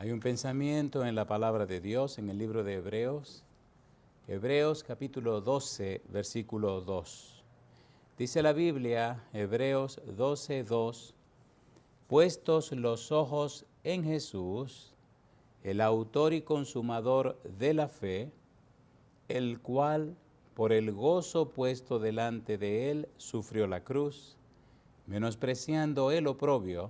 Hay un pensamiento en la palabra de Dios en el libro de Hebreos. Hebreos capítulo 12, versículo 2. Dice la Biblia, Hebreos 12, 2, puestos los ojos en Jesús, el autor y consumador de la fe, el cual, por el gozo puesto delante de él, sufrió la cruz, menospreciando el oprobio,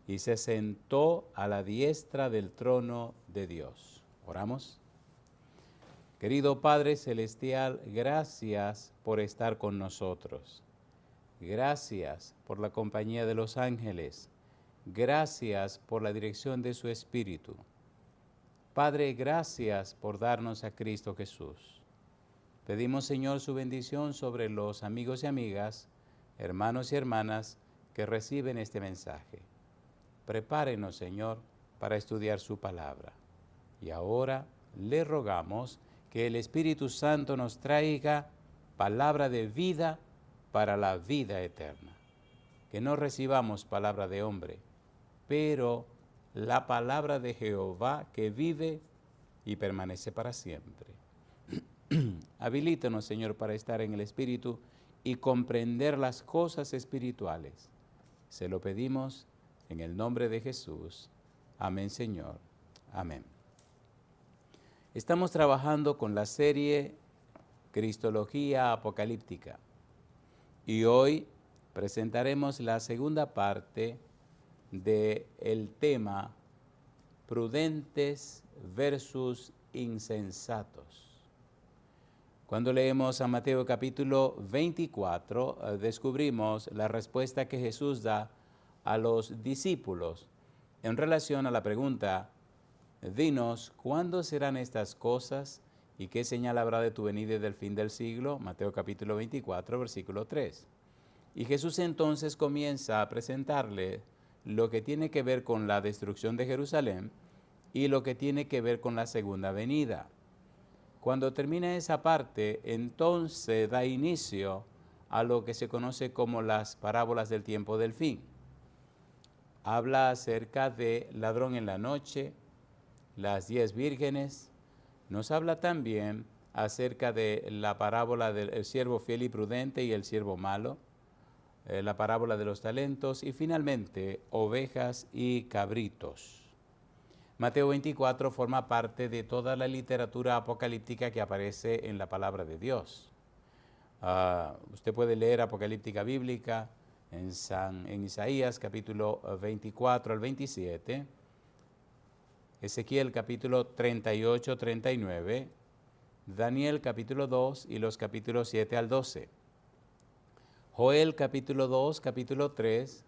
y se sentó a la diestra del trono de Dios. Oramos. Querido Padre Celestial, gracias por estar con nosotros. Gracias por la compañía de los ángeles. Gracias por la dirección de su Espíritu. Padre, gracias por darnos a Cristo Jesús. Pedimos, Señor, su bendición sobre los amigos y amigas, hermanos y hermanas que reciben este mensaje. Prepárenos, Señor, para estudiar su palabra. Y ahora le rogamos que el Espíritu Santo nos traiga palabra de vida para la vida eterna. Que no recibamos palabra de hombre, pero la palabra de Jehová que vive y permanece para siempre. Habilítanos, Señor, para estar en el Espíritu y comprender las cosas espirituales. Se lo pedimos en el nombre de Jesús. Amén, Señor. Amén. Estamos trabajando con la serie Cristología Apocalíptica y hoy presentaremos la segunda parte del tema prudentes versus insensatos. Cuando leemos a Mateo capítulo 24, descubrimos la respuesta que Jesús da a los discípulos en relación a la pregunta: dinos, ¿cuándo serán estas cosas y qué señal habrá de tu venida y del fin del siglo? Mateo capítulo 24, versículo 3. Y Jesús entonces comienza a presentarle lo que tiene que ver con la destrucción de Jerusalén y lo que tiene que ver con la segunda venida. Cuando termina esa parte, entonces da inicio a lo que se conoce como las parábolas del tiempo del fin. Habla acerca de ladrón en la noche, las 10 vírgenes. Nos habla también acerca de la parábola del siervo fiel y prudente y el siervo malo, la parábola de los talentos y finalmente ovejas y cabritos. Mateo 24 forma parte de toda la literatura apocalíptica que aparece en la palabra de Dios. Usted puede leer Apocalíptica Bíblica en Isaías capítulo 24 al 27, Ezequiel capítulo 38, 39, Daniel capítulo 2 y los capítulos 7 al 12, Joel capítulo 2, capítulo 3,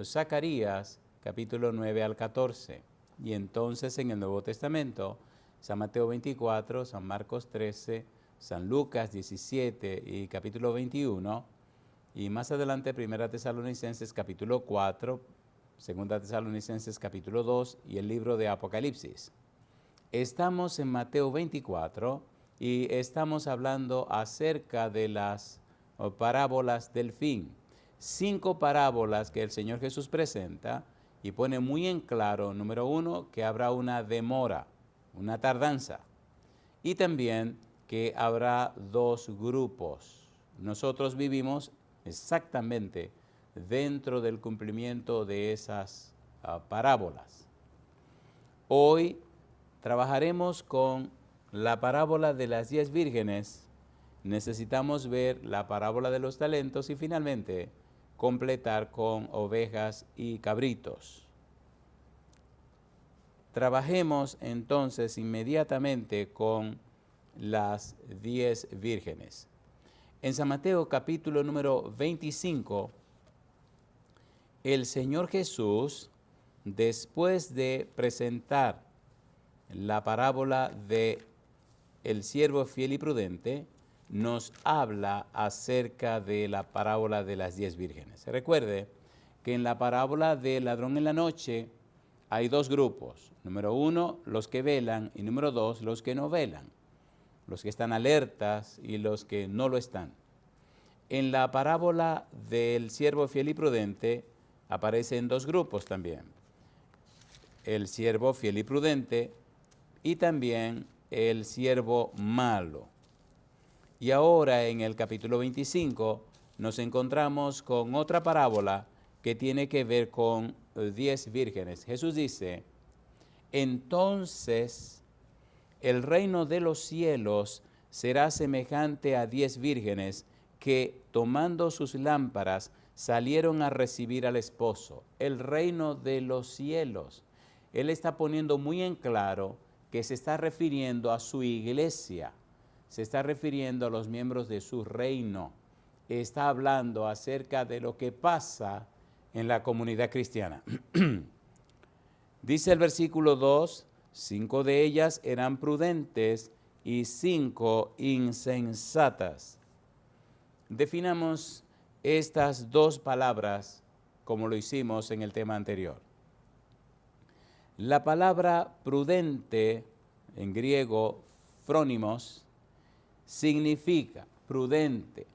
Zacarías capítulo 9 al 14. Y entonces en el Nuevo Testamento, San Mateo 24, San Marcos 13, San Lucas 17 y capítulo 21, y más adelante Primera Tesalonicenses capítulo 4, Segunda Tesalonicenses capítulo 2 y el libro de Apocalipsis. Estamos en Mateo 24 y estamos hablando acerca de las parábolas del fin. 5 parábolas que el Señor Jesús presenta y pone muy en claro, número 1, que habrá una demora, una tardanza, y también que habrá 2 grupos. Nosotros vivimos exactamente dentro del cumplimiento de esas parábolas. Hoy trabajaremos con la parábola de las 10 vírgenes, necesitamos ver la parábola de los talentos y finalmente completar con ovejas y cabritos. Trabajemos entonces inmediatamente con las 10 vírgenes. En San Mateo capítulo número 25, el Señor Jesús, después de presentar la parábola de el siervo fiel y prudente, nos habla acerca de la parábola de las 10 vírgenes. Recuerde que en la parábola del ladrón en la noche hay 2 grupos. Número 1, los que velan, y número 2, los que no velan. Los que están alertas y los que no lo están. En la parábola del siervo fiel y prudente aparecen 2 grupos también. el siervo fiel y prudente y también el siervo malo. Y ahora en el capítulo 25 nos encontramos con otra parábola que tiene que ver con 10 vírgenes. Jesús dice, entonces el reino de los cielos será semejante a 10 vírgenes que, tomando sus lámparas, salieron a recibir al esposo. El reino de los cielos. Él está poniendo muy en claro que se está refiriendo a su iglesia, se está refiriendo a los miembros de su reino. Está hablando acerca de lo que pasa en la comunidad cristiana. Dice el versículo 2, 5 de ellas eran prudentes y 5 insensatas. Definamos estas dos palabras como lo hicimos en el tema anterior. La palabra prudente, en griego, phronimos, significa prudente,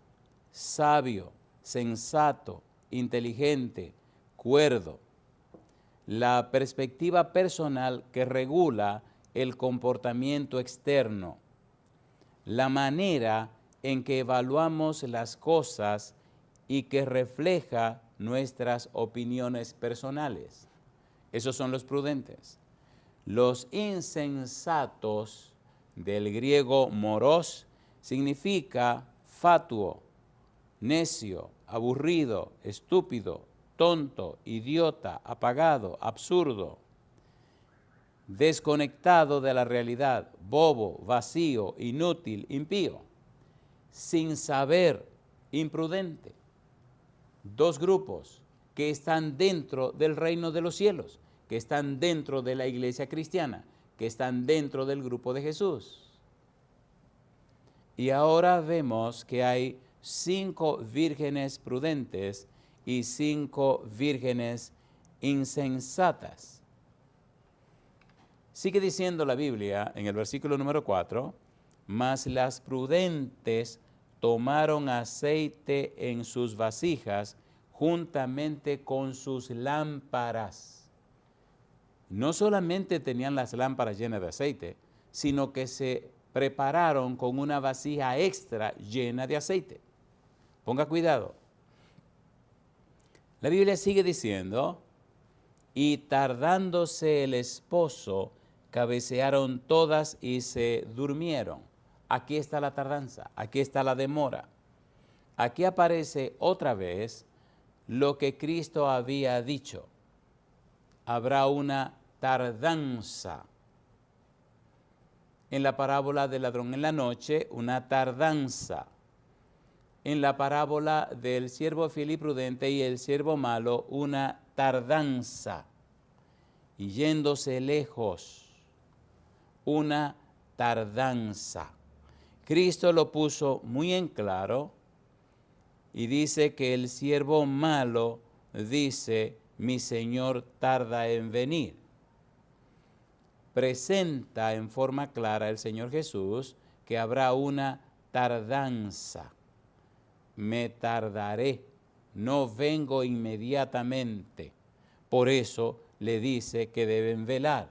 sabio, sensato, inteligente, cuerdo. La perspectiva personal que regula el comportamiento externo, la manera en que evaluamos las cosas y que refleja nuestras opiniones personales. Esos son los prudentes. Los insensatos, del griego moros, significa fatuo, necio, aburrido, estúpido, tonto, idiota, apagado, absurdo, desconectado de la realidad, bobo, vacío, inútil, impío, sin saber, imprudente. Dos grupos que están dentro del reino de los cielos, que están dentro de la iglesia cristiana, que están dentro del grupo de Jesús. Y ahora vemos que hay 5 vírgenes prudentes y 5 vírgenes insensatas. Sigue diciendo la Biblia en el versículo número 4, mas las prudentes tomaron aceite en sus vasijas juntamente con sus lámparas. No solamente tenían las lámparas llenas de aceite, sino que se prepararon con una vasija extra llena de aceite. Ponga cuidado. La Biblia sigue diciendo, y tardándose el esposo, cabecearon todas y se durmieron. Aquí está la tardanza, aquí está la demora. Aquí aparece otra vez lo que Cristo había dicho. Habrá una tardanza. En la parábola del ladrón en la noche, una tardanza. En la parábola del siervo fiel y prudente y el siervo malo, una tardanza. Y yéndose lejos, una tardanza. Cristo lo puso muy en claro y dice que el siervo malo dice, mi Señor tarda en venir. Presenta en forma clara el Señor Jesús que habrá una tardanza. Me tardaré, no vengo inmediatamente. Por eso le dice que deben velar.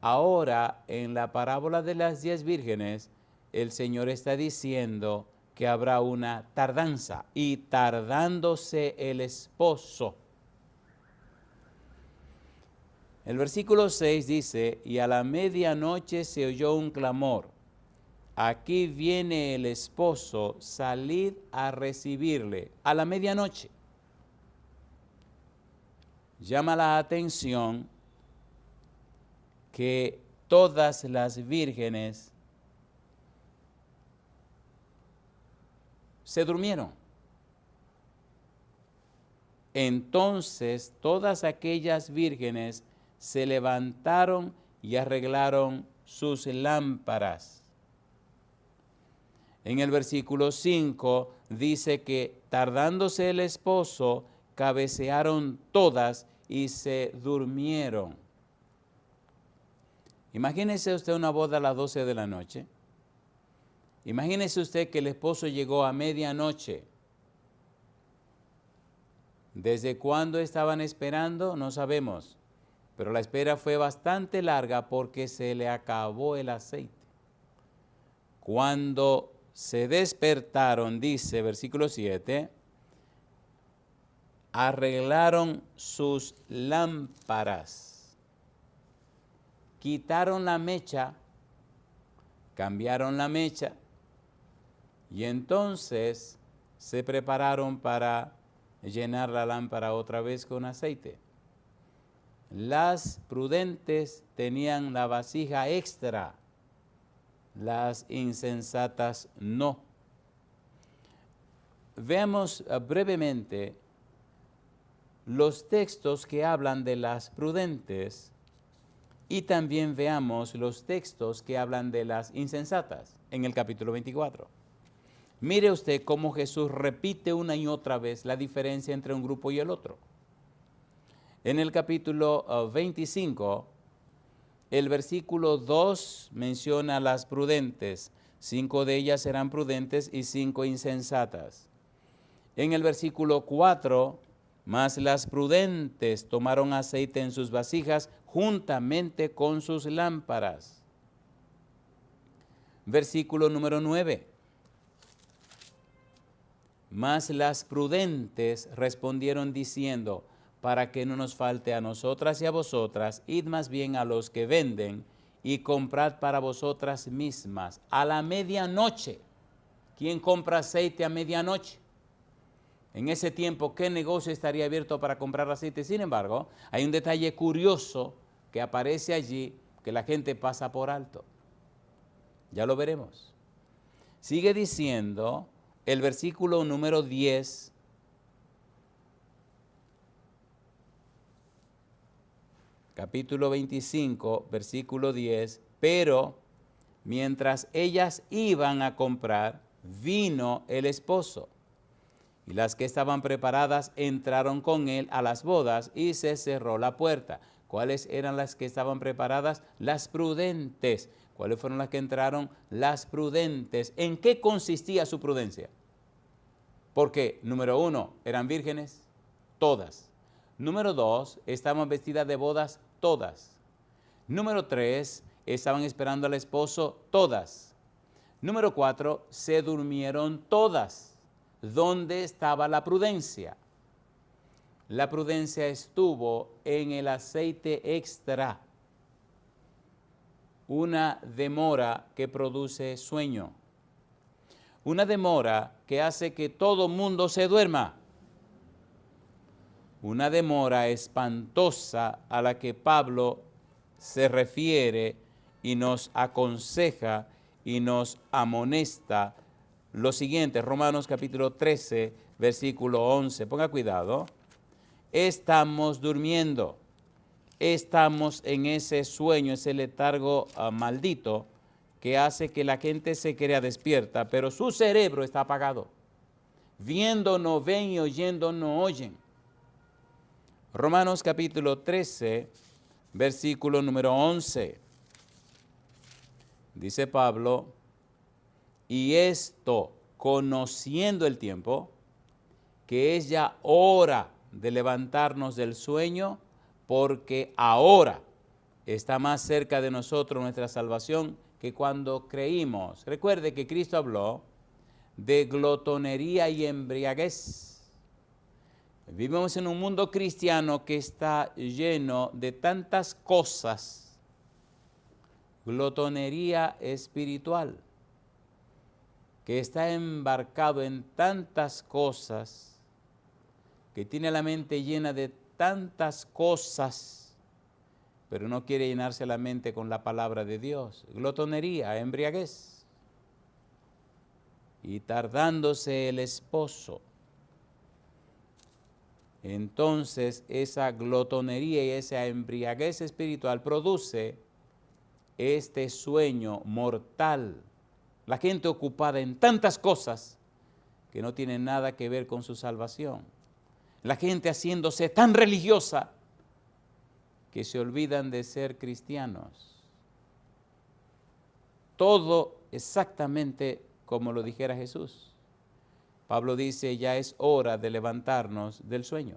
Ahora, en la parábola de las 10 vírgenes, el Señor está diciendo que habrá una tardanza, y tardándose el esposo. El versículo 6 dice, y a la medianoche se oyó un clamor, aquí viene el esposo, salid a recibirle. A la medianoche. Llama la atención que todas las vírgenes se durmieron. Entonces todas aquellas vírgenes se levantaron y arreglaron sus lámparas. En el versículo 5 dice que tardándose el esposo, cabecearon todas y se durmieron. Imagínese usted una boda a las 12 de la noche. Imagínese usted que el esposo llegó a medianoche. ¿Desde cuándo estaban esperando? No sabemos, pero la espera fue bastante larga porque se le acabó el aceite. Cuando se despertaron, dice versículo 7, arreglaron sus lámparas, quitaron la mecha, cambiaron la mecha y entonces se prepararon para llenar la lámpara otra vez con aceite. Las prudentes tenían la vasija extra, las insensatas no. Veamos brevemente los textos que hablan de las prudentes y también veamos los textos que hablan de las insensatas en el capítulo 24. Mire usted cómo Jesús repite una y otra vez la diferencia entre un grupo y el otro. En el capítulo 25, el versículo 2 menciona a las prudentes. 5 de ellas serán prudentes y 5 insensatas. En el versículo 4, mas las prudentes tomaron aceite en sus vasijas juntamente con sus lámparas. Versículo número 9. Mas las prudentes respondieron diciendo, para que no nos falte a nosotras y a vosotras, id más bien a los que venden y comprad para vosotras mismas a la medianoche. ¿Quién compra aceite a medianoche? En ese tiempo, ¿qué negocio estaría abierto para comprar aceite? Sin embargo, hay un detalle curioso que aparece allí que la gente pasa por alto. Ya lo veremos. Sigue diciendo el versículo número 10. Capítulo 25, versículo 10. Pero mientras ellas iban a comprar, vino el esposo. Y las que estaban preparadas entraron con él a las bodas y se cerró la puerta. ¿Cuáles eran las que estaban preparadas? Las prudentes. ¿Cuáles fueron las que entraron? Las prudentes. ¿En qué consistía su prudencia? Porque, número 1, eran vírgenes, todas. Número 2, estaban vestidas de bodas, todas. Número 3, estaban esperando al esposo, todas. Número 4, se durmieron todas. ¿Dónde estaba la prudencia? La prudencia estuvo en el aceite extra, una demora que produce sueño, una demora que hace que todo mundo se duerma, una demora espantosa a la que Pablo se refiere y nos aconseja y nos amonesta. Lo siguiente, Romanos capítulo 13, versículo 11. Ponga cuidado. Estamos durmiendo. Estamos en ese sueño, ese letargo maldito que hace que la gente se crea despierta, pero su cerebro está apagado. Viendo no ven y oyendo no oyen. Romanos capítulo 13, versículo número 11. Dice Pablo, y esto conociendo el tiempo, que es ya hora de levantarnos del sueño, porque ahora está más cerca de nosotros nuestra salvación que cuando creímos. Recuerde que Cristo habló de glotonería y embriaguez. Vivimos en un mundo cristiano que está lleno de tantas cosas. Glotonería espiritual, que está embarcado en tantas cosas, que tiene la mente llena de tantas cosas, pero no quiere llenarse la mente con la palabra de Dios. Glotonería, embriaguez. Y tardándose el esposo. Entonces esa glotonería y esa embriaguez espiritual produce este sueño mortal. La gente ocupada en tantas cosas que no tienen nada que ver con su salvación. La gente haciéndose tan religiosa que se olvidan de ser cristianos. Todo exactamente como lo dijera Jesús. Pablo dice, ya es hora de levantarnos del sueño.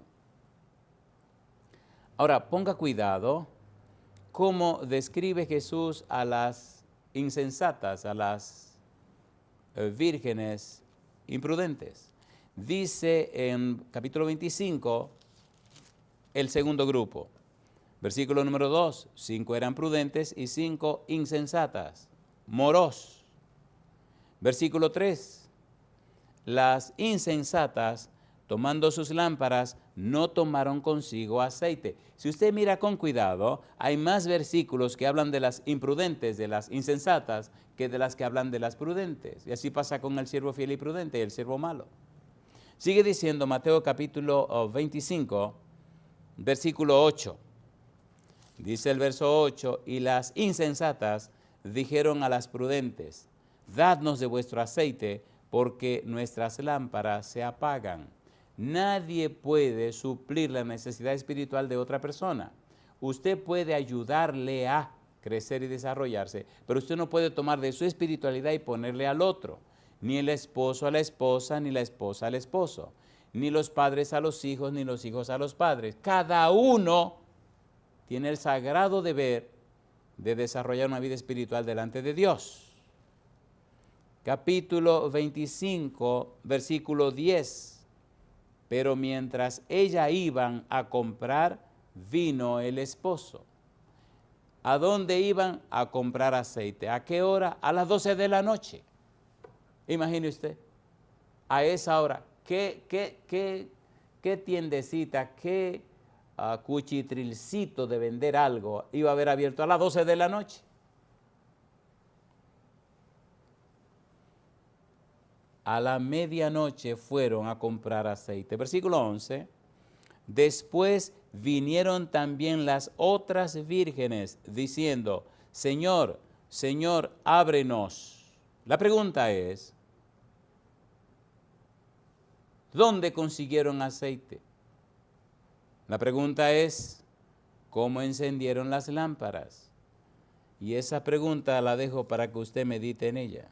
Ahora, ponga cuidado cómo describe Jesús a las insensatas, a las vírgenes imprudentes. Dice en capítulo 25, el segundo grupo. Versículo número 2, 5 eran prudentes y 5 insensatas, moros. Versículo 3, las insensatas, tomando sus lámparas, no tomaron consigo aceite. Si usted mira con cuidado, hay más versículos que hablan de las imprudentes, de las insensatas, que de las que hablan de las prudentes. Y así pasa con el siervo fiel y prudente y el siervo malo. Sigue diciendo Mateo capítulo 25, versículo 8. Dice el verso 8, y las insensatas dijeron a las prudentes, dadnos de vuestro aceite, porque nuestras lámparas se apagan. Nadie puede suplir la necesidad espiritual de otra persona. Usted puede ayudarle a crecer y desarrollarse, pero usted no puede tomar de su espiritualidad y ponerle al otro. Ni el esposo a la esposa, ni la esposa al esposo. Ni los padres a los hijos, ni los hijos a los padres. Cada uno tiene el sagrado deber de desarrollar una vida espiritual delante de Dios. Capítulo 25, versículo 10. Pero mientras ellas iban a comprar, vino el esposo. ¿A dónde iban? A comprar aceite. ¿A qué hora? A las 12 de la noche. Imagine usted, a esa hora, ¿qué tiendecita, qué cuchitrilcito de vender algo iba a haber abierto a las 12 de la noche? A la medianoche fueron a comprar aceite. Versículo 11. Después vinieron también las otras vírgenes diciendo, Señor, Señor, ábrenos. La pregunta es, ¿dónde consiguieron aceite? La pregunta es, ¿cómo encendieron las lámparas? Y esa pregunta la dejo para que usted medite en ella.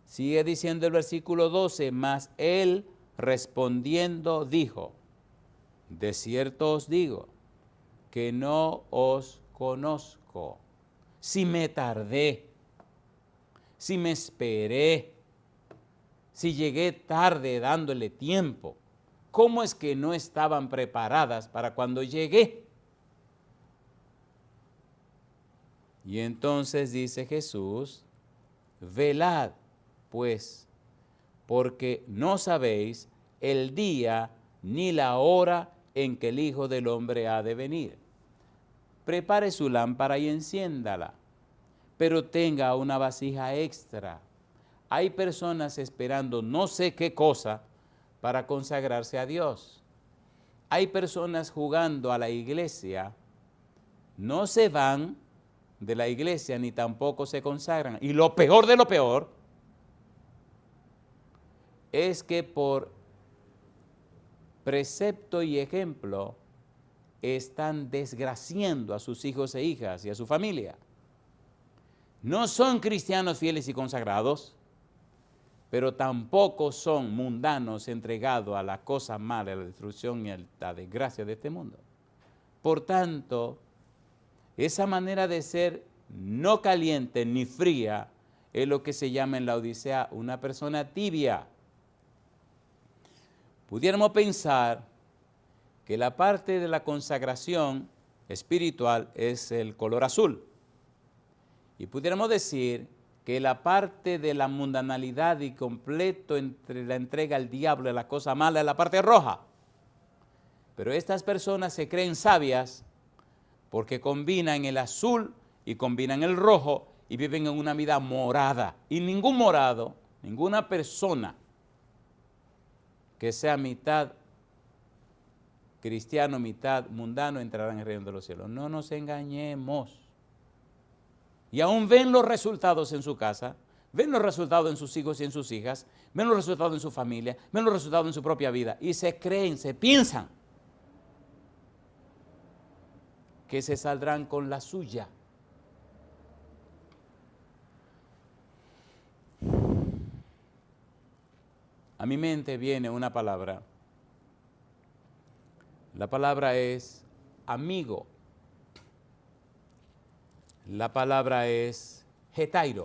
Sigue diciendo el versículo 12, mas él respondiendo dijo, de cierto os digo, que no os conozco. Si me tardé, si me esperé, si llegué tarde dándole tiempo, ¿cómo es que no estaban preparadas para cuando llegué? Y entonces dice Jesús, velad pues, porque no sabéis el día ni la hora en que el Hijo del Hombre ha de venir. Prepare su lámpara y enciéndala, pero tenga una vasija extra. Hay personas esperando no sé qué cosa para consagrarse a Dios. Hay personas jugando a la iglesia, no se van de la iglesia ni tampoco se consagran. Y lo peor de lo peor es que por precepto y ejemplo están desgraciando a sus hijos e hijas y a su familia. No son cristianos fieles y consagrados, pero tampoco son mundanos entregados a la cosa mala, a la destrucción y a la desgracia de este mundo. Por tanto, esa manera de ser no caliente ni fría es lo que se llama en la Odisea una persona tibia. Pudiéramos pensar que la parte de la consagración espiritual es el color azul. Y pudiéramos decir que la parte de la mundanalidad y completo entre la entrega al diablo y la cosa mala es la parte roja. Pero estas personas se creen sabias porque combinan el azul y combinan el rojo y viven en una vida morada. Y ningún morado, ninguna persona que sea mitad cristiano, mitad mundano, entrará en el reino de los cielos. No nos engañemos. Y aún ven los resultados en su casa, ven los resultados en sus hijos y en sus hijas, ven los resultados en su familia, ven los resultados en su propia vida y se creen, se piensan que se saldrán con la suya. a mi mente viene una palabra. La palabra es amigo. La palabra es getairo.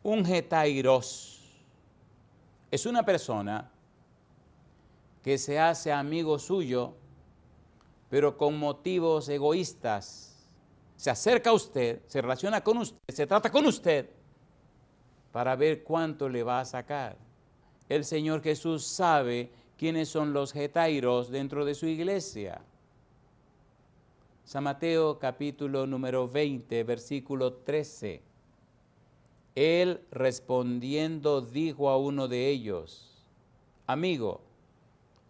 Un getairos es una persona que se hace amigo suyo, pero con motivos egoístas. Se acerca a usted, se relaciona con usted, se trata con usted para ver cuánto le va a sacar. El Señor Jesús sabe quiénes son los getairos dentro de su iglesia. San Mateo capítulo número 20, versículo 13. Él respondiendo dijo a uno de ellos: amigo,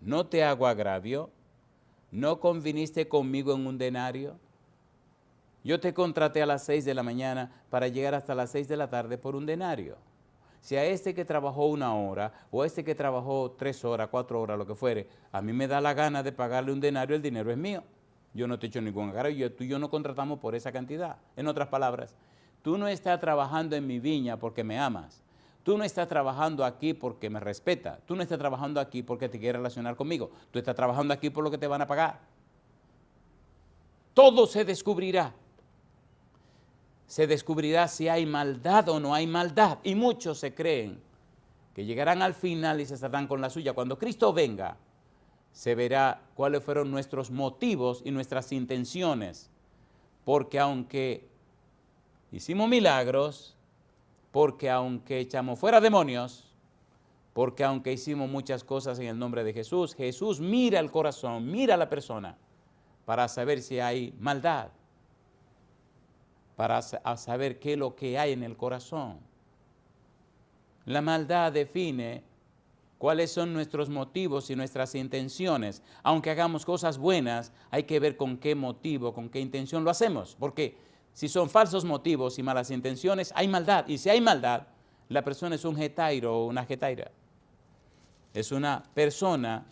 ¿no te hago agravio? ¿No conviniste conmigo en un denario? Yo te contraté a las 6 de la mañana para llegar hasta las 6 de la tarde por un denario. Si a este que trabajó 1 hora, o a este que trabajó 3 horas, 4 horas, lo que fuere, a mí me da la gana de pagarle un denario, el dinero es mío. Yo no te he hecho ningún agravio, tú y yo no contratamos por esa cantidad. En otras palabras, tú no estás trabajando en mi viña porque me amas. Tú no estás trabajando aquí porque me respeta. Tú no estás trabajando aquí porque te quieres relacionar conmigo. Tú estás trabajando aquí por lo que te van a pagar. Todo se descubrirá. Se descubrirá si hay maldad o no hay maldad. Y muchos se creen que llegarán al final y se estarán con la suya. Cuando Cristo venga, se verá cuáles fueron nuestros motivos y nuestras intenciones. Porque aunque hicimos milagros, porque aunque echamos fuera demonios, porque aunque hicimos muchas cosas en el nombre de Jesús, Jesús mira el corazón, mira a la persona para saber si hay maldad, para saber qué es lo que hay en el corazón. La maldad define cuáles son nuestros motivos y nuestras intenciones. Aunque hagamos cosas buenas, hay que ver con qué motivo, con qué intención lo hacemos. Porque si son falsos motivos y malas intenciones, hay maldad. Y si hay maldad, la persona es un getairo o una getaira. Es una persona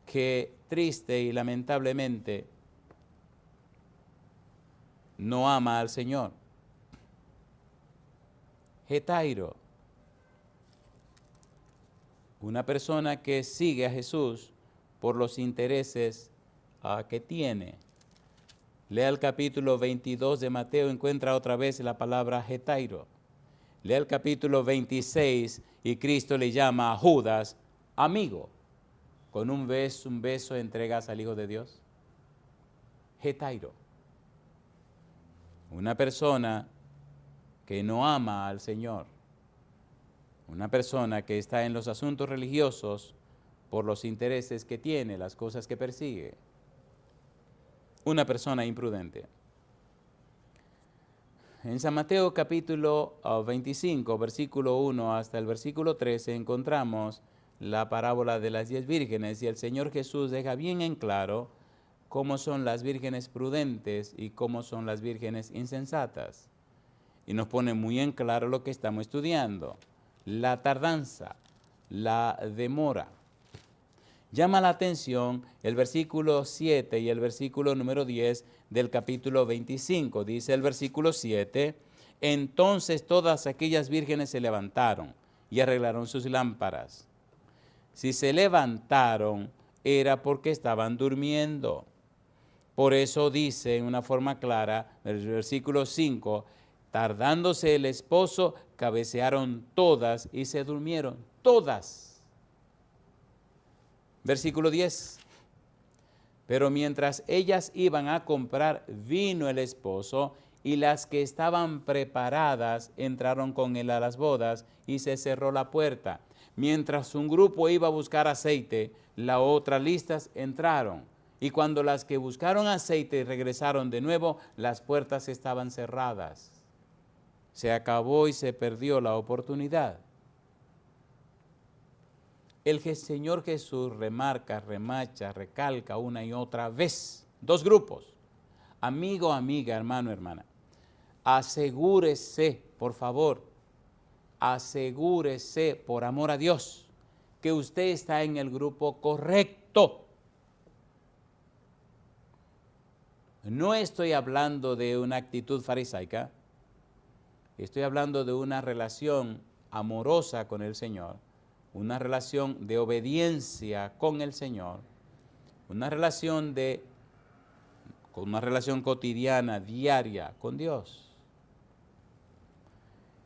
que triste y lamentablemente no ama al Señor. Getairo. Una persona que sigue a Jesús por los intereses que tiene. Lea el capítulo 22 de Mateo, encuentra otra vez la palabra getairo. Lea el capítulo 26 y Cristo le llama a Judas amigo. Con un beso entregas al Hijo de Dios. Getairo. Una persona que no ama al Señor. Una persona que está en los asuntos religiosos por los intereses que tiene, las cosas que persigue. Una persona imprudente. En San Mateo capítulo 25, versículo 1 hasta el versículo 13, encontramos la parábola de las 10 vírgenes y el Señor Jesús deja bien en claro cómo son las vírgenes prudentes y cómo son las vírgenes insensatas. Y nos pone muy en claro lo que estamos estudiando. La tardanza, la demora. Llama la atención el versículo 7 y el versículo número 10 del capítulo 25. Dice el versículo 7, entonces todas aquellas vírgenes se levantaron y arreglaron sus lámparas. Si se levantaron era porque estaban durmiendo. Por eso dice en una forma clara, el versículo 5, tardándose el esposo, cabecearon todas y se durmieron todas. Versículo 10. Pero mientras ellas iban a comprar, vino el esposo, y las que estaban preparadas entraron con él a las bodas, y se cerró la puerta. Mientras un grupo iba a buscar aceite, las otras listas entraron. Y cuando las que buscaron aceite regresaron de nuevo, las puertas estaban cerradas. Se acabó y se perdió la oportunidad. El Señor Jesús remarca, remacha, recalca una y otra vez. 2 grupos. Amigo, amiga, hermano, hermana. Asegúrese, por favor, asegúrese, por amor a Dios, que usted está en el grupo correcto. No estoy hablando de una actitud farisaica. Estoy hablando de una relación amorosa con el Señor, una relación de obediencia con el Señor, una relación cotidiana, diaria con Dios.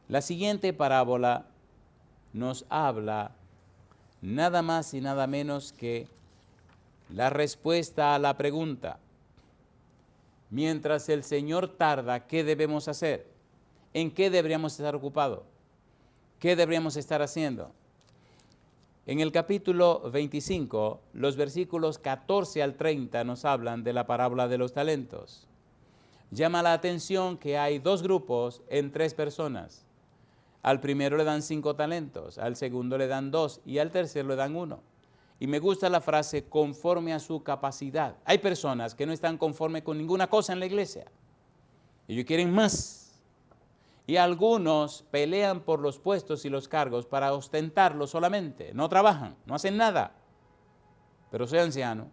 La siguiente parábola nos habla nada más y nada menos que la respuesta a la pregunta: mientras el Señor tarda, ¿qué debemos hacer? ¿En qué deberíamos estar ocupados? ¿Qué deberíamos estar haciendo? En el capítulo 25, los versículos 14 al 30 nos hablan de la parábola de los talentos. Llama la atención que hay dos grupos en 3 personas. Al primero le dan 5 talentos, al segundo le dan 2 y al tercero le dan 1. Y me gusta la frase conforme a su capacidad. Hay personas que no están conformes con ninguna cosa en la iglesia. Ellos quieren más. Y algunos pelean por los puestos y los cargos para ostentarlos solamente. No trabajan, no hacen nada. Pero soy anciano,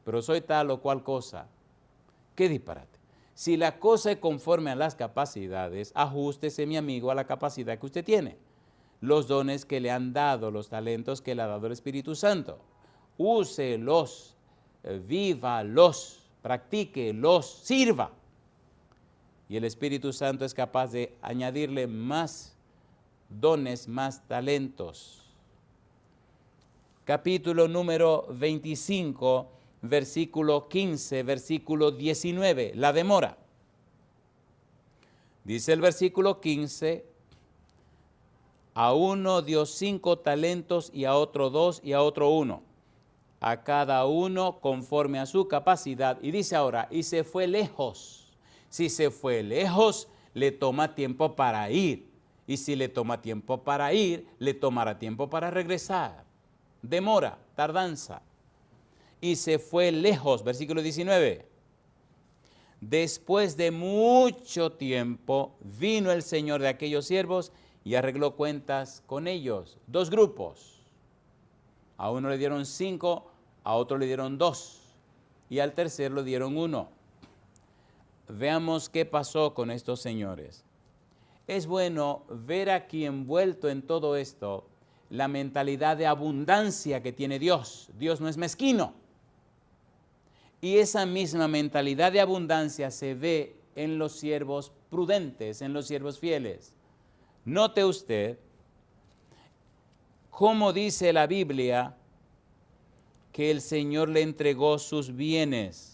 pero soy tal o cual cosa. ¡Qué disparate! Si la cosa es conforme a las capacidades, ajústese, mi amigo, a la capacidad que usted tiene. Los dones que le han dado, los talentos que le ha dado el Espíritu Santo. Úselos, vívalos, practíquelos, sirva. Y el Espíritu Santo es capaz de añadirle más dones, más talentos. Capítulo número 25, versículo 15, versículo 19, la demora. Dice el versículo 15, a uno dio 5 talentos y a otro 2 y a otro 1. A cada uno conforme a su capacidad. Y dice ahora, y se fue lejos. Si se fue lejos, le toma tiempo para ir. Y si le toma tiempo para ir, le tomará tiempo para regresar. Demora, tardanza. Y se fue lejos, versículo 19. Después de mucho tiempo, vino el Señor de aquellos siervos y arregló cuentas con ellos. 2 grupos. A uno le dieron 5, a otro le dieron 2. Y al tercero le dieron 1. Veamos qué pasó con estos señores. Es bueno ver aquí envuelto en todo esto la mentalidad de abundancia que tiene Dios. Dios no es mezquino. Y esa misma mentalidad de abundancia se ve en los siervos prudentes, en los siervos fieles. Note usted cómo dice la Biblia que el Señor le entregó sus bienes.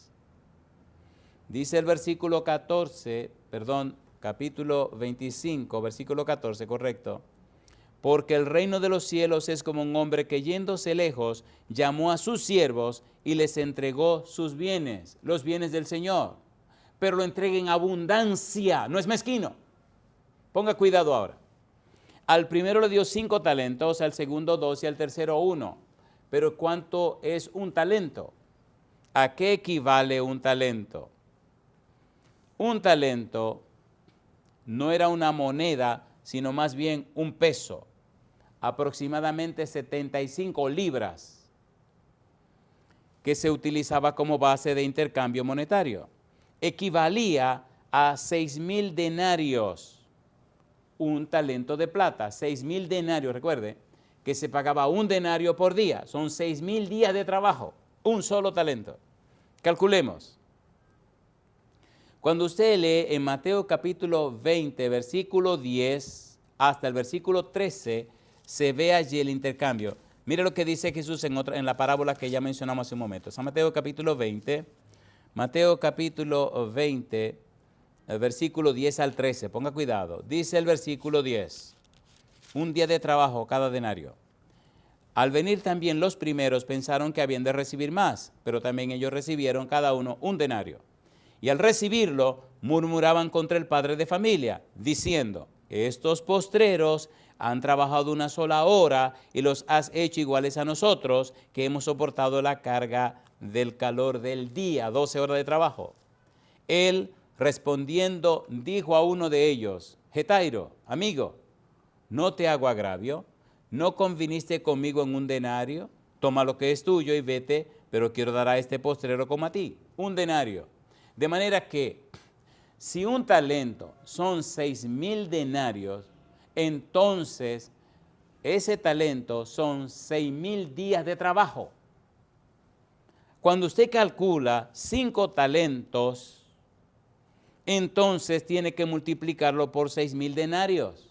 Dice el versículo 14, capítulo 25, versículo 14, correcto. Porque el reino de los cielos es como un hombre que yéndose lejos, llamó a sus siervos y les entregó sus bienes, los bienes del Señor. Pero lo entrega en abundancia, no es mezquino. Ponga cuidado ahora. Al primero le dio 5 talentos, al segundo 2 y al tercero 1. Pero ¿cuánto es un talento? ¿A qué equivale un talento? Un talento no era una moneda, sino más bien un peso, aproximadamente 75 libras, que se utilizaba como base de intercambio monetario. Equivalía a 6,000 denarios, un talento de plata, 6,000 denarios, recuerde, que se pagaba 1 denario por día, son 6,000 días de trabajo, un solo talento. Calculemos. Cuando usted lee en Mateo capítulo 20, versículo 10 hasta el versículo 13, se ve allí el intercambio. Mire lo que dice Jesús en la parábola que ya mencionamos hace un momento. San Mateo capítulo 20, el versículo 10 al 13, ponga cuidado. Dice el versículo 10, 1 día de trabajo cada denario. Al venir también los primeros pensaron que habían de recibir más, pero también ellos recibieron cada uno 1 denario. Y al recibirlo, murmuraban contra el padre de familia, diciendo, estos postreros han trabajado 1 sola hora y los has hecho iguales a nosotros, que hemos soportado la carga del calor del día, 12 horas de trabajo. Él, respondiendo, dijo a uno de ellos, Getairo, amigo, no te hago agravio, ¿no conviniste conmigo en 1 denario? Toma lo que es tuyo y vete, pero quiero dar a este postrero como a ti, 1 denario. De manera que, si un talento son 6,000 denarios, entonces ese talento son 6,000 días de trabajo. Cuando usted calcula 5 talentos, entonces tiene que multiplicarlo por 6,000 denarios.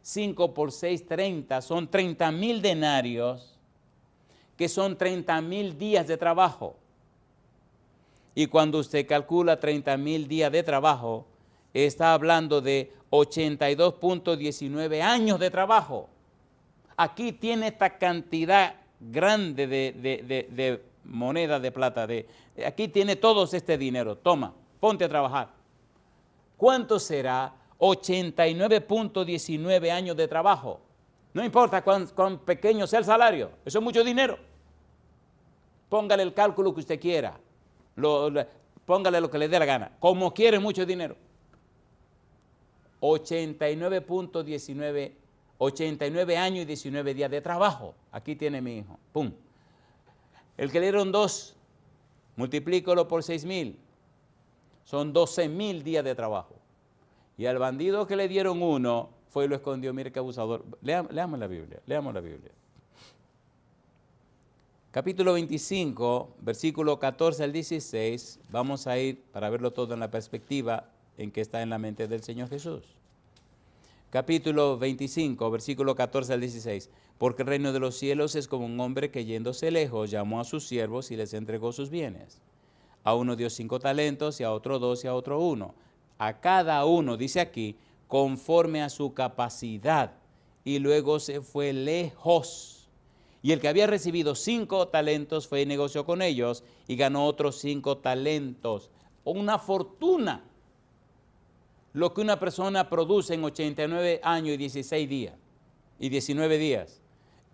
5 por 6, 30, son 30,000 denarios, que son 30,000 días de trabajo. Y cuando usted calcula 30,000 días de trabajo, está hablando de 82.19 años de trabajo. Aquí tiene esta cantidad grande de moneda de plata. Aquí tiene todo este dinero. Toma, ponte a trabajar. ¿Cuánto será? 89.19 años de trabajo. No importa cuán pequeño sea el salario. Eso es mucho dinero. Póngale el cálculo que usted quiera. Póngale lo que le dé la gana. Como quiere, mucho dinero. 89.19, 89 años y 19 días de trabajo. Aquí tiene mi hijo. Pum. El que le dieron 2, multiplícalo por 6,000. Son 12,000 días de trabajo. Y al bandido que le dieron 1, fue y lo escondió. Mire qué abusador. Leamos la Biblia. Leamos la Biblia. Capítulo 25, versículo 14 al 16. Vamos a ir para verlo todo en la perspectiva en que está en la mente del Señor Jesús. Capítulo 25, versículo 14 al 16. Porque el reino de los cielos es como un hombre que yéndose lejos llamó a sus siervos y les entregó sus bienes. A uno dio 5 talentos, y a otro 2, y a otro 1. A cada uno, dice aquí, conforme a su capacidad. Y luego se fue lejos. Y el que había recibido 5 talentos fue y negoció con ellos y ganó otros 5 talentos. Una fortuna. Lo que una persona produce en 89 años y 16 días y 19 días.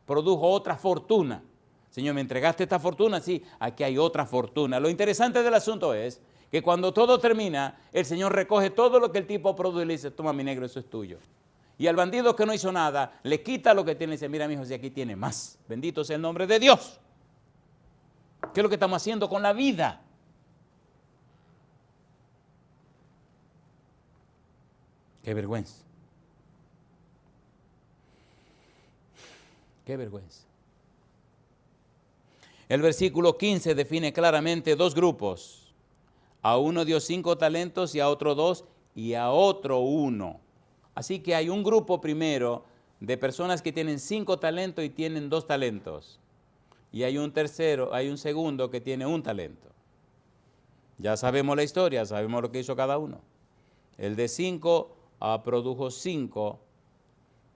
Produjo otra fortuna. Señor, ¿me entregaste esta fortuna? Sí, aquí hay otra fortuna. Lo interesante del asunto es que cuando todo termina, el Señor recoge todo lo que el tipo produjo y le dice, toma mi negro, eso es tuyo. Y al bandido que no hizo nada, le quita lo que tiene y dice, mira mi hijo, si aquí tiene más. Bendito sea el nombre de Dios. ¿Qué es lo que estamos haciendo con la vida? Qué vergüenza. Qué vergüenza. El versículo 15 define claramente 2 grupos. A uno dio 5 talentos y a otro 2 y a otro 1. Así que hay un grupo primero de personas que tienen 5 talentos y tienen 2 talentos. Y hay un segundo que tiene 1 talento. Ya sabemos la historia, sabemos lo que hizo cada uno. El de 5 produjo 5,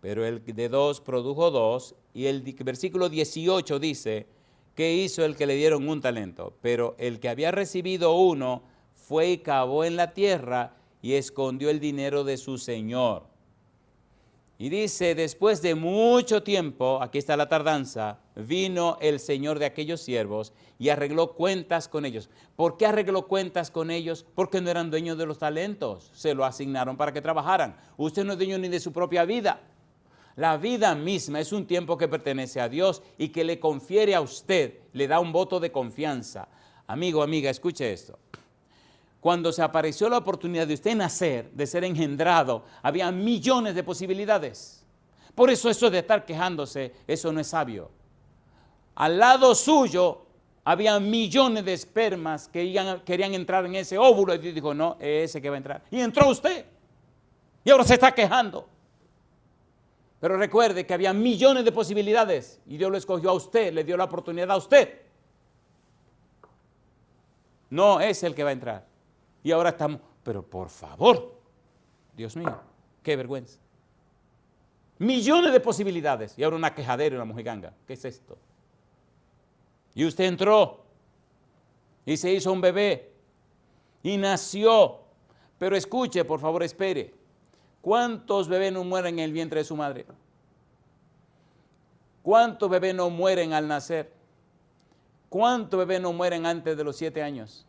pero el de 2 produjo 2. Y el versículo 18 dice, ¿qué hizo el que le dieron 1 talento? Pero el que había recibido 1 fue y cavó en la tierra y escondió el dinero de su señor. Y dice, después de mucho tiempo, aquí está la tardanza, vino el señor de aquellos siervos y arregló cuentas con ellos. ¿Por qué arregló cuentas con ellos? Porque no eran dueños de los talentos, se lo asignaron para que trabajaran. Usted no es dueño ni de su propia vida. La vida misma es un tiempo que pertenece a Dios y que le confiere a usted, le da un voto de confianza. Amigo, amiga, escuche esto. Cuando se apareció la oportunidad de usted nacer, de ser engendrado, había millones de posibilidades. Por eso de estar quejándose, eso no es sabio. Al lado suyo había millones de espermas que querían entrar en ese óvulo y Dios dijo, no, es ese que va a entrar. Y entró usted. Y ahora se está quejando. Pero recuerde que había millones de posibilidades y Dios lo escogió a usted, le dio la oportunidad a usted. No es el que va a entrar. Y ahora estamos, pero por favor, Dios mío, qué vergüenza. Millones de posibilidades y ahora una quejadera y una mojiganga. ¿Qué es esto? Y usted entró y se hizo un bebé y nació. Pero escuche, por favor, espere. ¿Cuántos bebés no mueren en el vientre de su madre? ¿Cuántos bebés no mueren al nacer? ¿Cuántos bebés no mueren antes de los 7 años?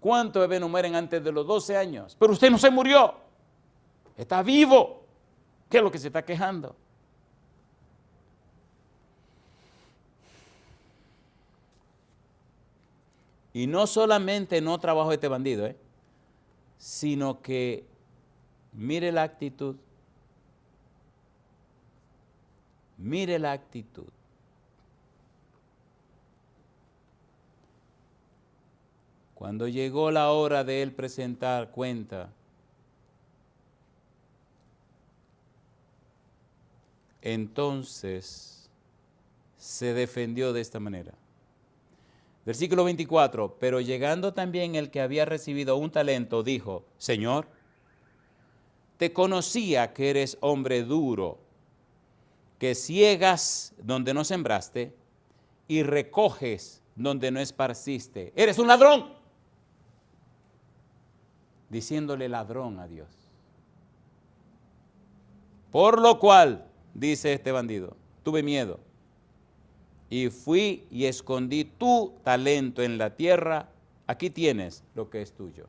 ¿Cuántos bebés no mueren antes de los 12 años? Pero usted no se murió. Está vivo. ¿Qué es lo que se está quejando? Y no solamente no trabajó este bandido, sino que mire la actitud. Mire la actitud. Cuando llegó la hora de él presentar cuenta, entonces se defendió de esta manera. Versículo 24, pero llegando también el que había recibido un talento, dijo, Señor, te conocía que eres hombre duro, que ciegas donde no sembraste y recoges donde no esparciste. Eres un ladrón. Diciéndole ladrón a Dios. Por lo cual, dice este bandido, tuve miedo y fui y escondí tu talento en la tierra. Aquí tienes lo que es tuyo.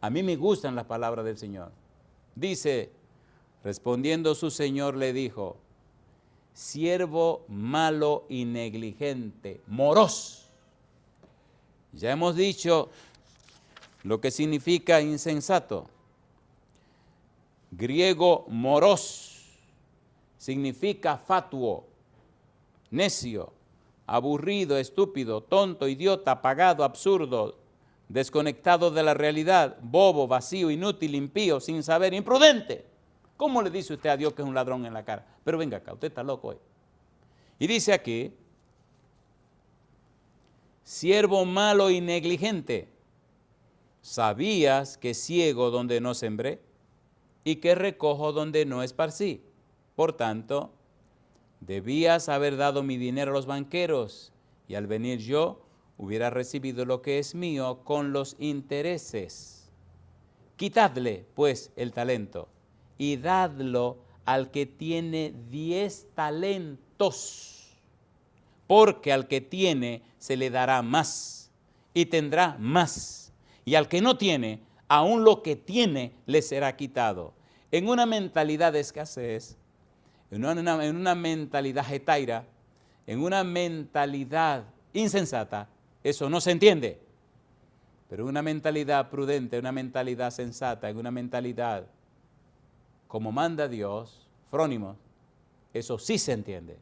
A mí me gustan las palabras del Señor. Dice, respondiendo su Señor le dijo, siervo malo y negligente, moros. Ya hemos dicho lo que significa insensato. Griego moros significa fatuo, necio, aburrido, estúpido, tonto, idiota, apagado, absurdo, desconectado de la realidad, bobo, vacío, inútil, impío, sin saber, imprudente. ¿Cómo le dice usted a Dios que es un ladrón en la cara? Pero venga acá, usted está loco hoy. Y dice aquí, siervo malo y negligente, ¿sabías que ciego donde no sembré y que recojo donde no esparcí? Por tanto, debías haber dado mi dinero a los banqueros y al venir yo hubiera recibido lo que es mío con los intereses. Quitadle, pues, el talento y dadlo al que tiene 10 talentos, porque al que tiene se le dará más y tendrá más, y al que no tiene, aún lo que tiene le será quitado. En una mentalidad de escasez, en una mentalidad jetaira, en una mentalidad insensata, eso no se entiende. Pero en una mentalidad prudente, una mentalidad sensata, en una mentalidad como manda Dios, frónimo, eso sí se entiende.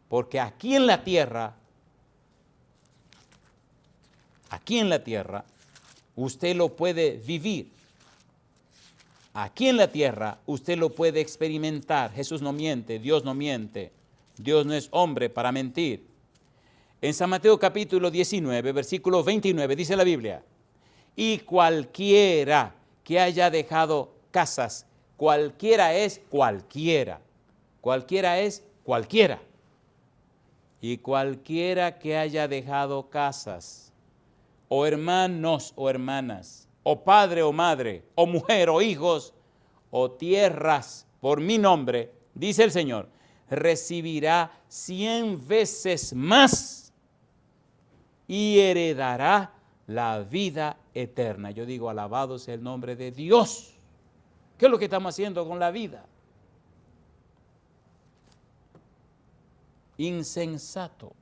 Porque aquí en la tierra, usted lo puede vivir. Aquí en la tierra usted lo puede experimentar. Jesús no miente, Dios no miente. Dios no es hombre para mentir. En San Mateo capítulo 19, versículo 29, dice la Biblia, y cualquiera que haya dejado casas, cualquiera es cualquiera es cualquiera. Y cualquiera que haya dejado casas, o hermanos o hermanas, o padre o madre, o mujer o hijos, o tierras por mi nombre, dice el Señor, recibirá 100 veces más y heredará la vida eterna. Yo digo, alabado sea el nombre de Dios. ¿Qué es lo que estamos haciendo con la vida? Insensato.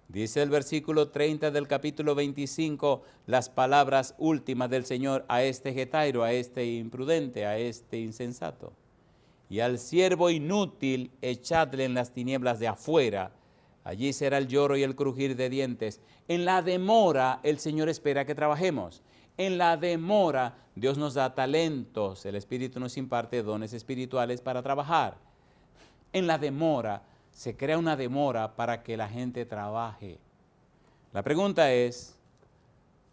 Dice el versículo 30 del capítulo 25, las palabras últimas del Señor a este getairo, a este imprudente, a este insensato. Y al siervo inútil echadle en las tinieblas de afuera, allí será el lloro y el crujir de dientes. En la demora el Señor espera que trabajemos. En la demora Dios nos da talentos, el Espíritu nos imparte dones espirituales para trabajar. En la demora se crea una demora para que la gente trabaje. La pregunta es,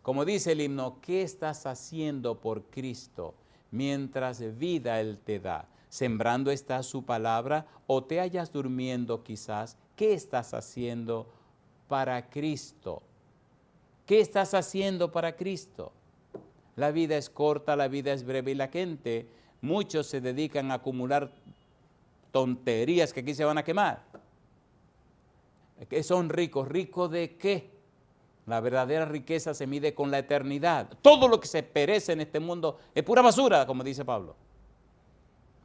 como dice el himno, ¿qué estás haciendo por Cristo mientras vida Él te da? ¿Sembrando está su palabra o te hallas durmiendo quizás? ¿Qué estás haciendo para Cristo? ¿Qué estás haciendo para Cristo? La vida es corta, la vida es breve y la gente, muchos se dedican a acumular tonterías que aquí se van a quemar. ¿Qué son ricos? ¿Ricos de qué? La verdadera riqueza se mide con la eternidad. Todo lo que se perece en este mundo es pura basura, como dice Pablo.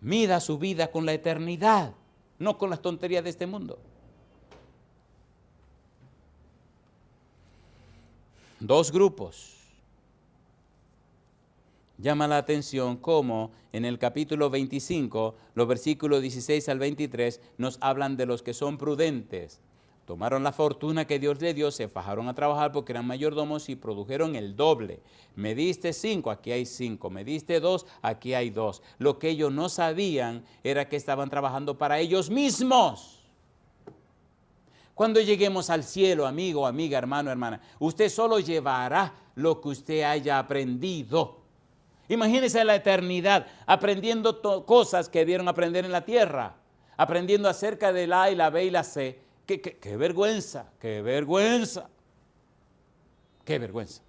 Mida su vida con la eternidad, no con las tonterías de este mundo. Dos grupos Llama la atención cómo en el capítulo 25, los versículos 16 al 23, nos hablan de los que son prudentes. Tomaron la fortuna que Dios les dio, se fajaron a trabajar porque eran mayordomos y produjeron el doble. Me diste 5, aquí hay 5. Me diste 2, aquí hay 2. Lo que ellos no sabían era que estaban trabajando para ellos mismos. Cuando lleguemos al cielo, amigo, amiga, hermano, hermana, usted solo llevará lo que usted haya aprendido. Imagínese la eternidad aprendiendo cosas que debieron aprender en la tierra, aprendiendo acerca de la A y la B y la C. ¡Qué vergüenza! ¡Qué vergüenza! ¡Qué vergüenza!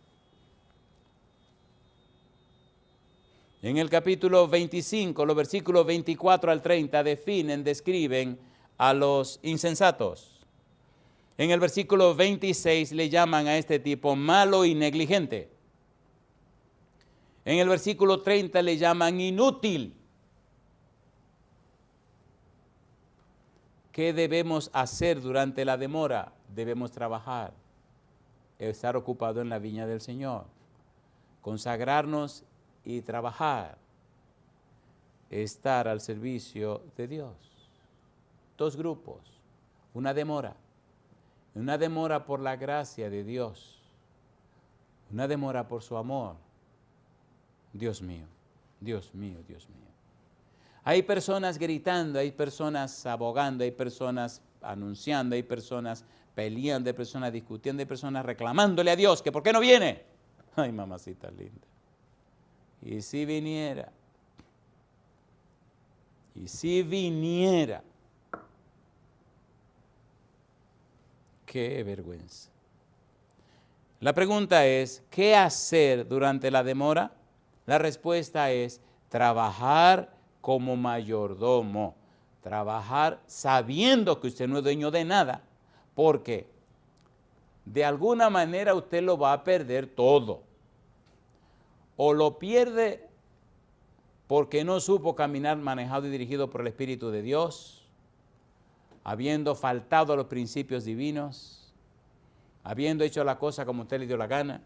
En el capítulo 25, los versículos 24 al 30 describen a los insensatos. En el versículo 26 le llaman a este tipo malo y negligente. En el versículo 30 le llaman inútil. ¿Qué debemos hacer durante la demora? Debemos trabajar, estar ocupado en la viña del Señor, consagrarnos y trabajar, estar al servicio de Dios. 2 grupos, una demora por la gracia de Dios, una demora por su amor. Dios mío, Dios mío, Dios mío. Hay personas gritando, hay personas abogando, hay personas anunciando, hay personas peleando, hay personas discutiendo, hay personas reclamándole a Dios que ¿por qué no viene? Ay, mamacita linda. Y si viniera, qué vergüenza. La pregunta es, ¿qué hacer durante la demora? La respuesta es trabajar como mayordomo, trabajar sabiendo que usted no es dueño de nada, porque de alguna manera usted lo va a perder todo. O lo pierde porque no supo caminar manejado y dirigido por el Espíritu de Dios, habiendo faltado a los principios divinos, habiendo hecho la cosa como usted le dio la gana,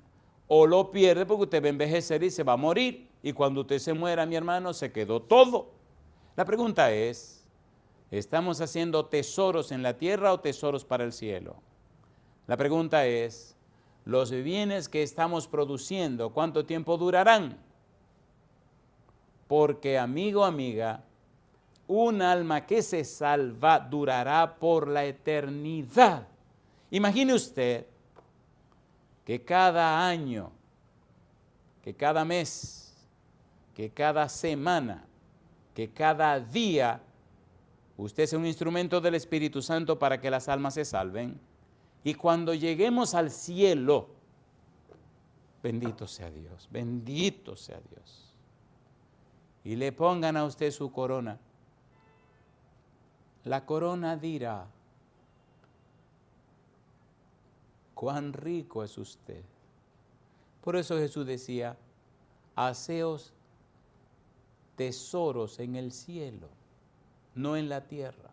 o lo pierde porque usted va a envejecer y se va a morir, y cuando usted se muera, mi hermano, se quedó todo. La pregunta es, ¿estamos haciendo tesoros en la tierra o tesoros para el cielo? La pregunta es, ¿los bienes que estamos produciendo, cuánto tiempo durarán? Porque, amigo, amiga, un alma que se salva durará por la eternidad. Imagine usted que cada año, que cada mes, que cada semana, que cada día usted sea un instrumento del Espíritu Santo para que las almas se salven. Y cuando lleguemos al cielo, bendito sea Dios, bendito sea Dios. Y le pongan a usted su corona. La corona dirá, cuán rico es usted. Por eso Jesús decía, haceos tesoros en el cielo, no en la tierra.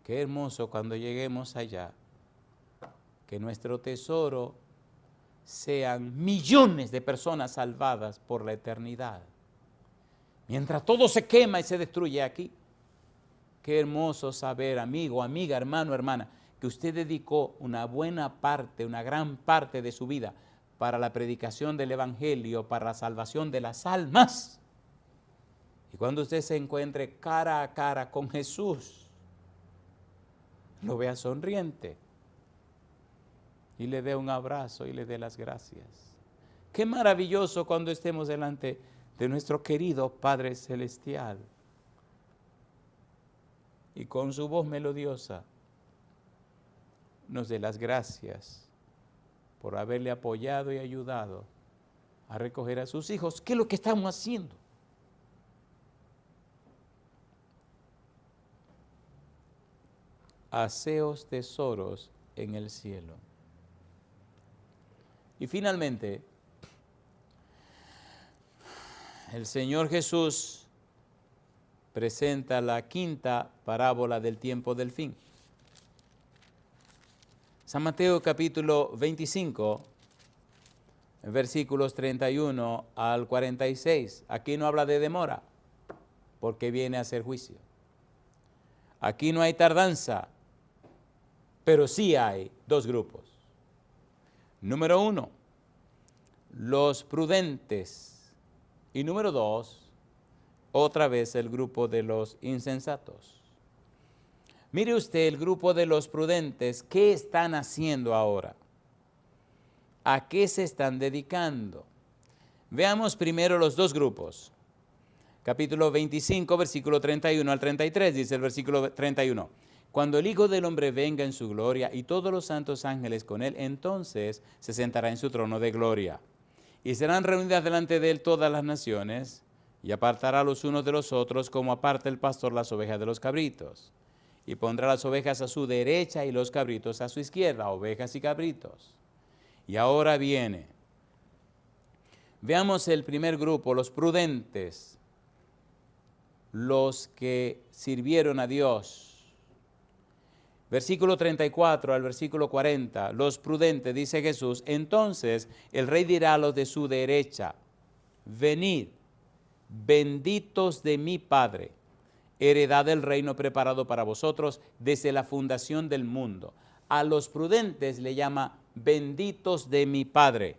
Qué hermoso cuando lleguemos allá, que nuestro tesoro sean millones de personas salvadas por la eternidad. Mientras todo se quema y se destruye aquí, qué hermoso saber, amigo, amiga, hermano, hermana, que usted dedicó una buena parte, una gran parte de su vida para la predicación del Evangelio, para la salvación de las almas. Y cuando usted se encuentre cara a cara con Jesús, lo vea sonriente y le dé un abrazo y le dé las gracias. Qué maravilloso cuando estemos delante de nuestro querido Padre Celestial y con su voz melodiosa nos dé las gracias por haberle apoyado y ayudado a recoger a sus hijos. ¿Qué es lo que estamos haciendo? Haceos tesoros en el cielo. Y finalmente, el Señor Jesús presenta la quinta parábola del tiempo del fin. San Mateo capítulo 25 versículos 31 al 46. Aquí no habla de demora, porque viene a hacer juicio. Aquí no hay tardanza, pero sí hay dos grupos. Número 1, los prudentes. Y número 2, otra vez el grupo de los insensatos. Mire usted el grupo de los prudentes, ¿qué están haciendo ahora? ¿A qué se están dedicando? Veamos primero los dos grupos. Capítulo 25, versículo 31 al 33, dice el versículo 31. Cuando el Hijo del Hombre venga en su gloria y todos los santos ángeles con él, entonces se sentará en su trono de gloria. Y serán reunidas delante de él todas las naciones, y apartará los unos de los otros, como aparta el pastor las ovejas de los cabritos. Y pondrá las ovejas a su derecha y los cabritos a su izquierda, ovejas y cabritos. Y ahora viene. Veamos el primer grupo, los prudentes, los que sirvieron a Dios. Versículo 34 al versículo 40, los prudentes, dice Jesús, entonces el rey dirá a los de su derecha, venid, benditos de mi Padre, heredad del reino preparado para vosotros desde la fundación del mundo. A los prudentes le llama benditos de mi Padre.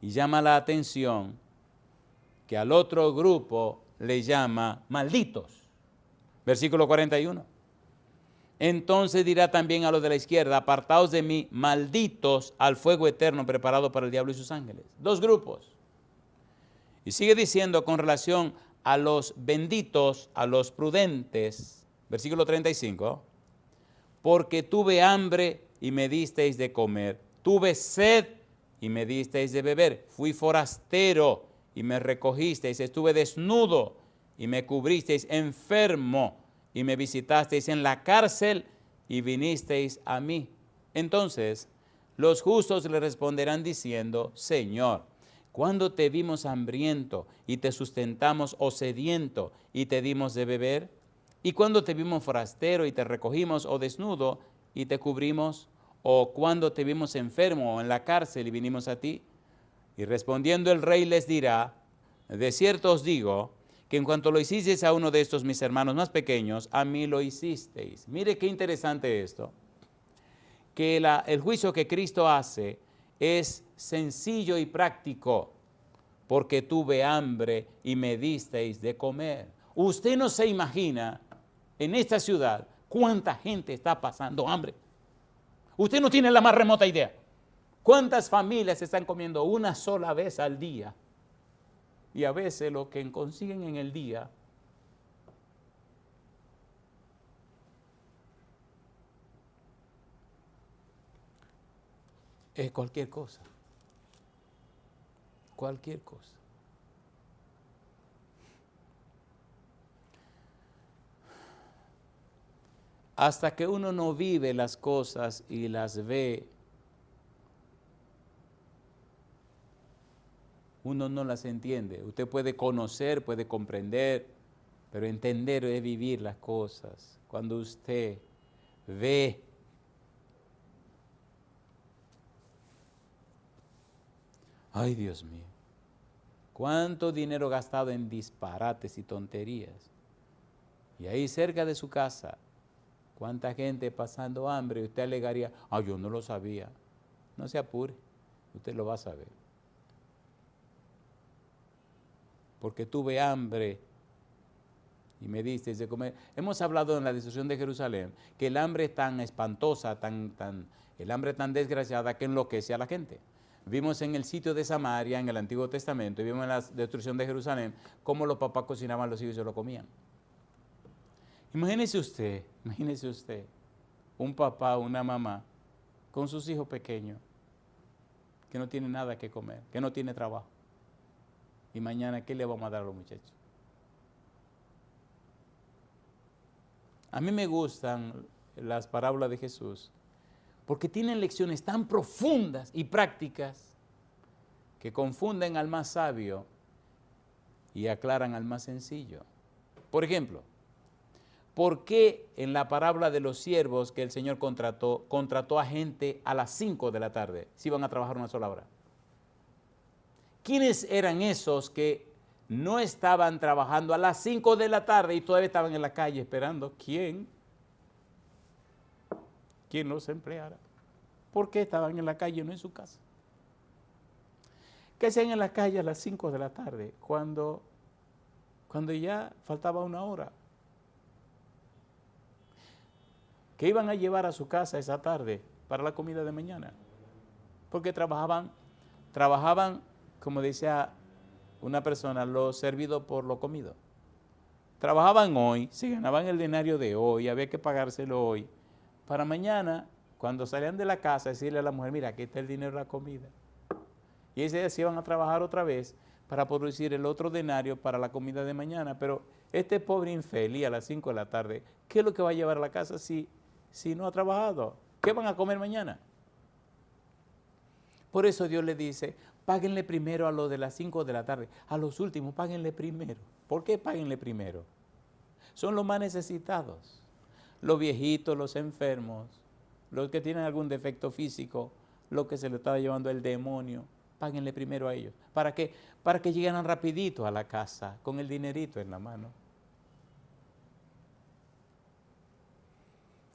Y llama la atención que al otro grupo le llama malditos. Versículo 41. Entonces dirá también a los de la izquierda, apartaos de mí, malditos, al fuego eterno preparado para el diablo y sus ángeles. Dos grupos. Y sigue diciendo con relación a los benditos, a los prudentes, versículo 35, porque tuve hambre y me disteis de comer, tuve sed y me disteis de beber, fui forastero y me recogisteis, estuve desnudo y me cubristeis, enfermo y me visitasteis, en la cárcel y vinisteis a mí. Entonces los justos le responderán diciendo, Señor, ¿cuándo te vimos hambriento y te sustentamos, o sediento y te dimos de beber? ¿Y cuándo te vimos forastero y te recogimos, o desnudo y te cubrimos? ¿O cuándo te vimos enfermo o en la cárcel y vinimos a ti? Y respondiendo el rey les dirá, de cierto os digo, que en cuanto lo hicisteis a uno de estos mis hermanos más pequeños, a mí lo hicisteis. Mire qué interesante esto, que el juicio que Cristo hace es sencillo y práctico, porque tuve hambre y me disteis de comer. Usted no se imagina en esta ciudad cuánta gente está pasando hambre. Usted no tiene la más remota idea. ¿Cuántas familias están comiendo una sola vez al día? Y a veces lo que consiguen en el día es cualquier cosa. Cualquier cosa. Hasta que uno no vive las cosas y las ve, uno no las entiende. Usted puede conocer, puede comprender, pero entender es vivir las cosas. Cuando usted ve, ay Dios mío, cuánto dinero gastado en disparates y tonterías. Y ahí cerca de su casa, cuánta gente pasando hambre, y usted alegaría, yo no lo sabía. No se apure, usted lo va a saber. Porque tuve hambre y me disteis de comer. Hemos hablado en la destrucción de Jerusalén que el hambre es tan espantosa, el hambre tan desgraciada que enloquece a la gente. Vimos en el sitio de Samaria, en el Antiguo Testamento, y vimos en la destrucción de Jerusalén, cómo los papás cocinaban los hijos y se lo comían. Imagínese usted, un papá, una mamá, con sus hijos pequeños, que no tiene nada que comer, que no tiene trabajo. Y mañana, ¿qué le vamos a dar a los muchachos? A mí me gustan las parábolas de Jesús porque tienen lecciones tan profundas y prácticas que confunden al más sabio y aclaran al más sencillo. Por ejemplo, ¿Por qué en la parábola de los siervos que el Señor contrató a gente a las 5 de la tarde, si iban a trabajar una sola hora? ¿Quiénes eran esos que no estaban trabajando a las 5 de la tarde y todavía estaban en la calle esperando? ¿Quién los empleara? ¿Por qué estaban en la calle, no en su casa? ¿Qué hacían en la calle a las 5 de la tarde cuando ya faltaba una hora? ¿Qué iban a llevar a su casa esa tarde para la comida de mañana? Porque trabajaban, como decía una persona, lo servido por lo comido. Trabajaban hoy, se ganaban el denario de hoy, había que pagárselo hoy, para mañana, cuando salían de la casa, decirle a la mujer, mira, aquí está el dinero de la comida. Y ese día se iban a trabajar otra vez para producir el otro denario para la comida de mañana. Pero este pobre infeliz a las 5 de la tarde, ¿qué es lo que va a llevar a la casa si no ha trabajado? ¿Qué van a comer mañana? Por eso Dios le dice, páguenle primero a los de las 5 de la tarde, a los últimos páguenle primero. ¿Por qué páguenle primero? Son los más necesitados, los viejitos, los enfermos, los que tienen algún defecto físico, los que se le estaba llevando el demonio. Páguenle primero a ellos. ¿Para qué? Para que lleguen rapidito a la casa con el dinerito en la mano.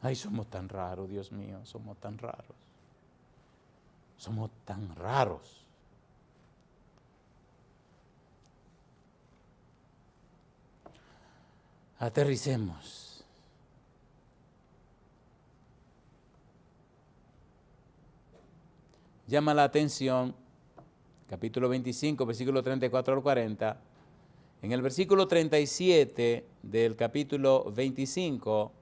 Ay, somos tan raros, Dios mío, somos tan raros. Somos tan raros. Aterricemos. Llama la atención, capítulo 25, versículo 34 al 40. En el versículo 37 del capítulo 25,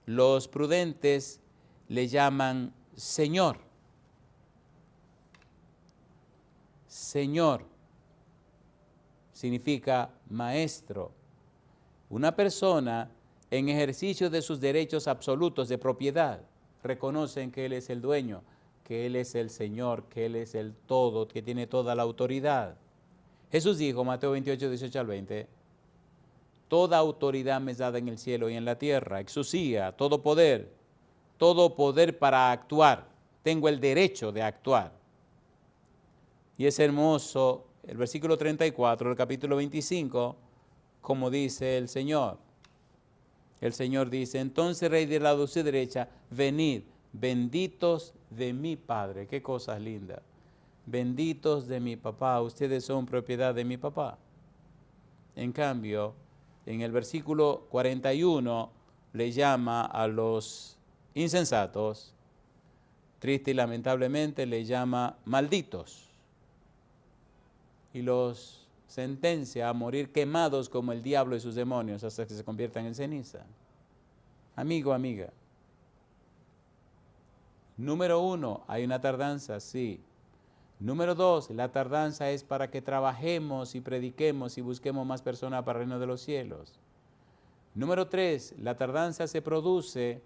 los prudentes le llaman Señor. Señor significa maestro. Una persona en ejercicio de sus derechos absolutos de propiedad reconocen que Él es el dueño, que Él es el Señor, que Él es el todo, que tiene toda la autoridad. Jesús dijo, Mateo 28, 18 al 20, toda autoridad me es dada en el cielo y en la tierra, exusía, todo poder para actuar. Tengo el derecho de actuar. Y es hermoso el versículo 34 del capítulo 25, como dice el Señor. El Señor dice, entonces Rey de la dulce derecha, venid, benditos de mi Padre. Qué cosas lindas. Benditos de mi papá, ustedes son propiedad de mi papá. En cambio, en el versículo 41 le llama a los insensatos, triste y lamentablemente le llama malditos. Y los sentencia a morir quemados como el diablo y sus demonios hasta que se conviertan en ceniza. Amigo, amiga. Número 1, hay una tardanza, sí. Número 2, la tardanza es para que trabajemos y prediquemos y busquemos más personas para el reino de los cielos. Número 3, la tardanza se produce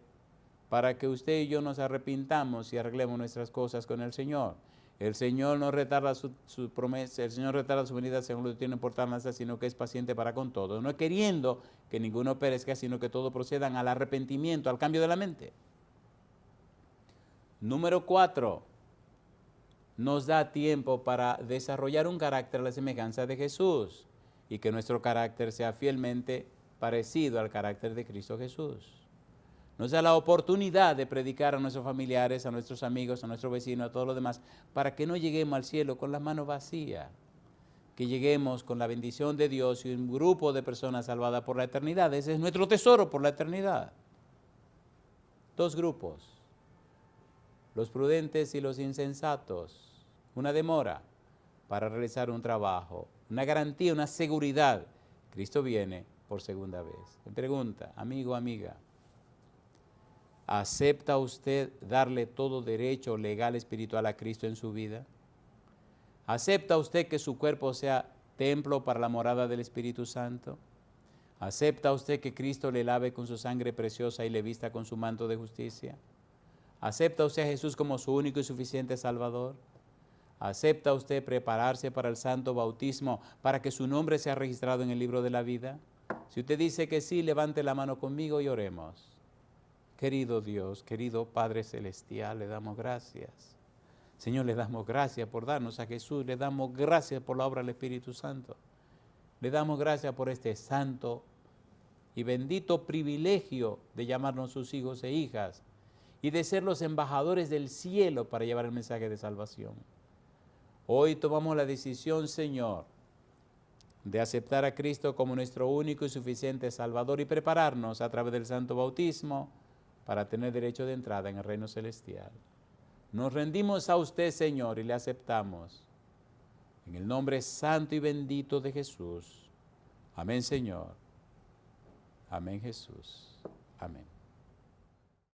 para que usted y yo nos arrepintamos y arreglemos nuestras cosas con el Señor. El Señor no retarda su promesa, el Señor retarda su venida según lo que tiene por tardanza, sino que es paciente para con todos, no queriendo que ninguno perezca, sino que todos procedan al arrepentimiento, al cambio de la mente. Número 4, nos da tiempo para desarrollar un carácter a la semejanza de Jesús y que nuestro carácter sea fielmente parecido al carácter de Cristo Jesús. Nos da la oportunidad de predicar a nuestros familiares, a nuestros amigos, a nuestros vecinos, a todos los demás, para que no lleguemos al cielo con las manos vacías, que lleguemos con la bendición de Dios y un grupo de personas salvadas por la eternidad. Ese es nuestro tesoro por la eternidad. 2 grupos, los prudentes y los insensatos. Una demora para realizar un trabajo, una garantía, una seguridad. Cristo viene por segunda vez. Me pregunta, amigo, amiga, ¿acepta usted darle todo derecho legal espiritual a Cristo en su vida? ¿Acepta usted que su cuerpo sea templo para la morada del Espíritu Santo? ¿Acepta usted que Cristo le lave con su sangre preciosa y le vista con su manto de justicia? ¿Acepta usted a Jesús como su único y suficiente Salvador? ¿Acepta usted prepararse para el santo bautismo para que su nombre sea registrado en el libro de la vida? Si usted dice que sí, levante la mano conmigo y oremos. Querido Dios, querido Padre Celestial, le damos gracias. Señor, le damos gracias por darnos a Jesús, le damos gracias por la obra del Espíritu Santo. Le damos gracias por este santo y bendito privilegio de llamarnos sus hijos e hijas y de ser los embajadores del cielo para llevar el mensaje de salvación. Hoy tomamos la decisión, Señor, de aceptar a Cristo como nuestro único y suficiente Salvador y prepararnos a través del santo bautismo para tener derecho de entrada en el reino celestial. Nos rendimos a usted, Señor, y le aceptamos. En el nombre santo y bendito de Jesús. Amén, Señor. Amén, Jesús. Amén.